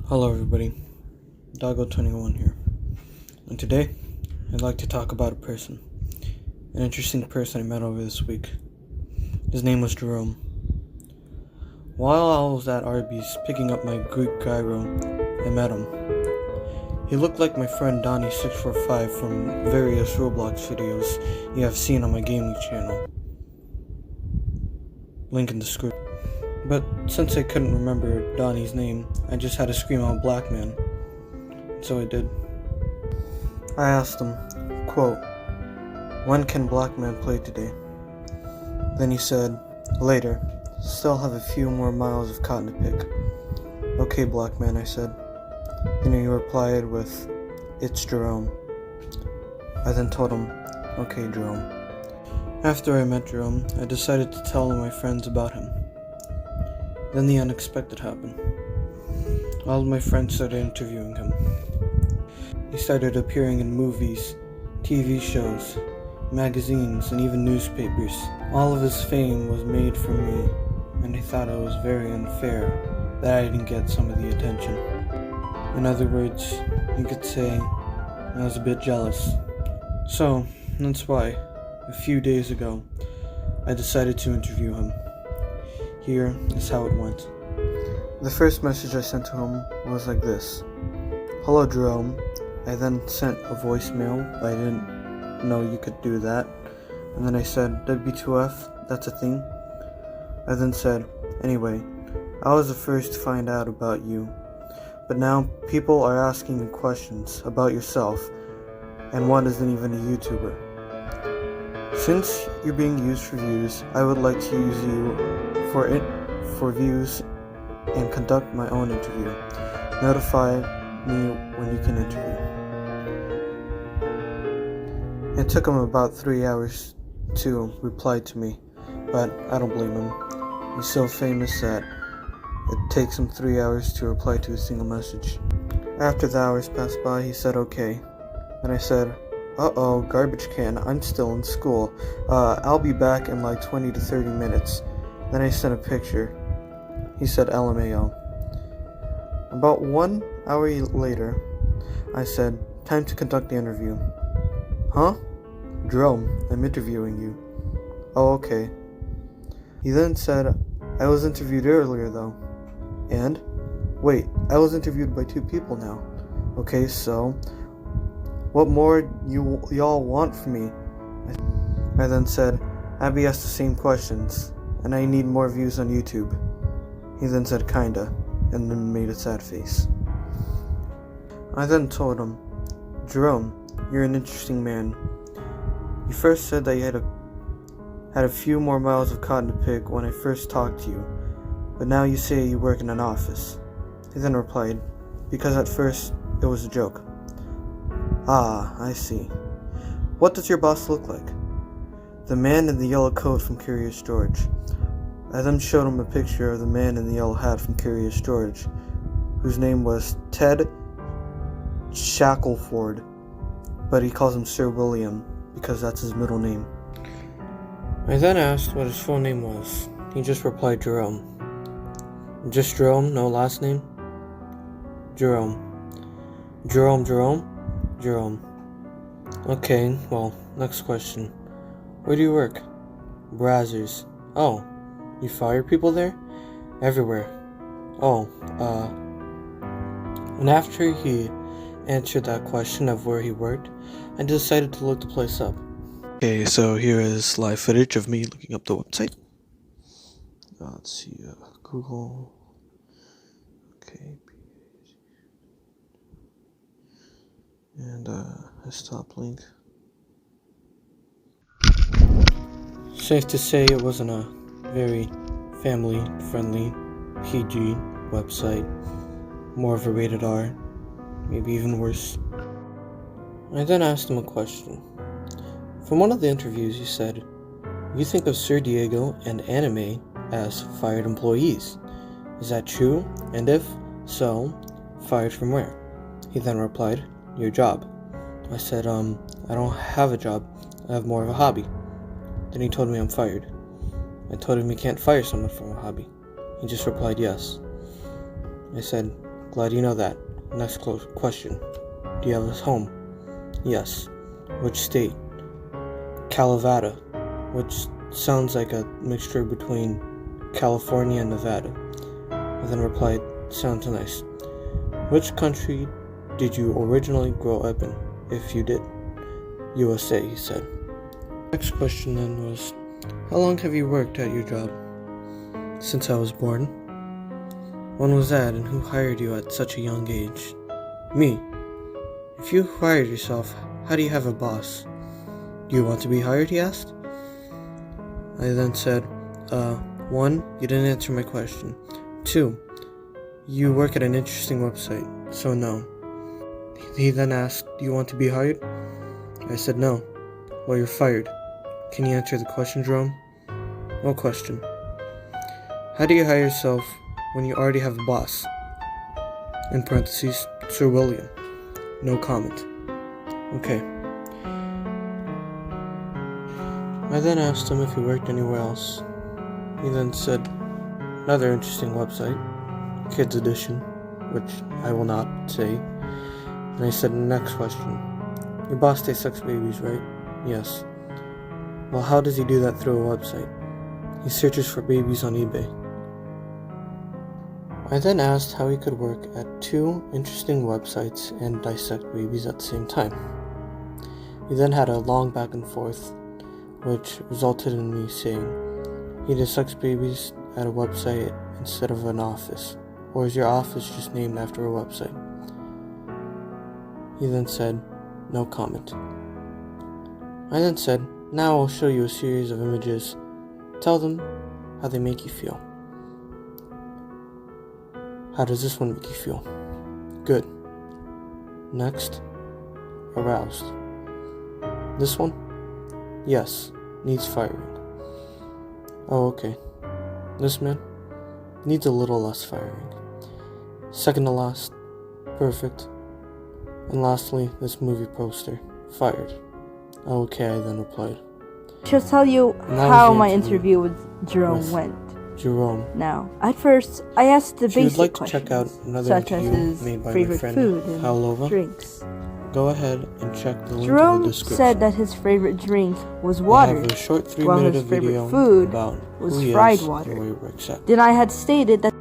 Hello everybody, Doggo21 here, and today I'd like to talk about an interesting person I met over this week. His name was Jerome. While I was at Arby's picking up my Greek gyro, I met him. He looked like my friend Donnie645 from various Roblox videos you have seen on my gaming channel. Link in the description. But since I couldn't remember Donnie's name, I just had to scream out "Black Man." So I did. I asked him, quote, "When can Black Man play today?" Then he said, "Later. Still have a few more miles of cotton to pick." "Okay, Black Man," I said. Then he replied with, "It's Jerome." I then told him, "Okay, Jerome." After I met Jerome, I decided to tell my friends about him. Then the unexpected happened. All of my friends started interviewing him. He started appearing in movies, TV shows, magazines, and even newspapers. All of his fame was made for me, and I thought it was very unfair that I didn't get some of the attention. In other words, you could say I was a bit jealous. So, that's why, a few days ago, I decided to interview him. Here is how it went. The first message I sent to him was like this: "Hello, Jerome." I then sent a voicemail. I didn't know you could do that. And then I said, "W2F, that's a thing." I then said, "Anyway, I was the first to find out about you. But now people are asking you questions about yourself, and one isn't even a YouTuber. Since you're being used for views, I would like to use you for views and conduct my own interview. Notify me when you can interview." It took him about 3 hours to reply to me, but I don't blame him. He's so famous that it takes him 3 hours to reply to a single message. After the hours passed by, he said okay. And I said, "Uh-oh, garbage can, I'm still in school. I'll be back in like 20 to 30 minutes. Then I sent a picture. He said LMAO. About 1 hour later, I said, "Time to conduct the interview." "Huh? Jerome, I'm interviewing you." "Oh, okay." He then said, "I was interviewed earlier though." "And? Wait, I was interviewed by 2 people now." "Okay, so what more y'all want from me?" I then said, "Abby asked the same questions, and I need more views on YouTube." He then said kinda, and then made a sad face. I then told him, "Jerome, you're an interesting man. You first said that you had a few more miles of cotton to pick when I first talked to you, but now you say you work in an office." He then replied, "Because at first it was a joke." "Ah, I see. What does your boss look like?" "The man in the yellow coat from Curious George." I then showed him a picture of the man in the yellow hat from Curious George, whose name was Ted Shackleford, but he calls him Sir William because that's his middle name. I then asked what his full name was. He just replied Jerome. "Just Jerome, no last name?" "Jerome." Jerome. "Okay, well, next question. Where do you work?" "Brazzers." "Oh, you fire people there?" "Everywhere." "Oh, And after he answered that question of where he worked, I decided to look the place up. Okay, so here is live footage of me looking up the website. Let's see, Google. Okay. And a stop link. Safe to say it wasn't a very family-friendly PG website. More of a rated R, maybe even worse. I then asked him a question. From one of the interviews, he said, "You think of Sir Diego and anime as fired employees. Is that true? And if so, fired from where?" He then replied, "Your job." I said, "I don't have a job. I have more of a hobby." Then he told me I'm fired. I told him he can't fire someone from a hobby. He just replied yes. I said, Glad you know that. Next question. Do you have a home? Yes. Which state? Calavada, which sounds like a mixture between California and Nevada. I then replied, sounds nice. Which country did you originally grow up in, if you did? USA, he said. Next question then was, how long have you worked at your job? Since I was born. When was that, and who hired you at such a young age? Me. If you hired yourself, how do you have a boss? Do you want to be hired, he asked. I then said, 1, you didn't answer my question. 2, you work at an interesting website, so no. He then asked, do you want to be hired? I said no. Well, you're fired. Can you answer the question, Jerome? What question? How do you hire yourself when you already have a boss? In parentheses, Sir William. No comment. Okay. I then asked him if he worked anywhere else. He then said, another interesting website, Kids Edition, which I will not say. And I said, next question. Your boss takes sex babies, right? Yes. Well, how does he do that through a website? He searches for babies on eBay. I then asked how he could work at 2 interesting websites and dissect babies at the same time. We then had a long back and forth, which resulted in me saying, he dissects babies at a website instead of an office, or is your office just named after a website? He then said, no comment. I then said, now I'll show you a series of images. Tell them how they make you feel. How does this one make you feel? Good. Next, aroused. This one? Yes, needs firing. Oh, okay. This man? Needs a little less firing. Second to last, perfect. And lastly, this movie poster, fired. Okay, I then replied. I'll tell you how my interview with Jerome went. Jerome. Now, at first, I asked the If you would basic like to questions, check out another such as interview his made by my favorite friend food and Paolova, drinks. go ahead and check the link in the Jerome description. said that his favorite drink was I water, have a short while 3-minute his video favorite food about was who he fried is water. and where he works at. Then I had stated that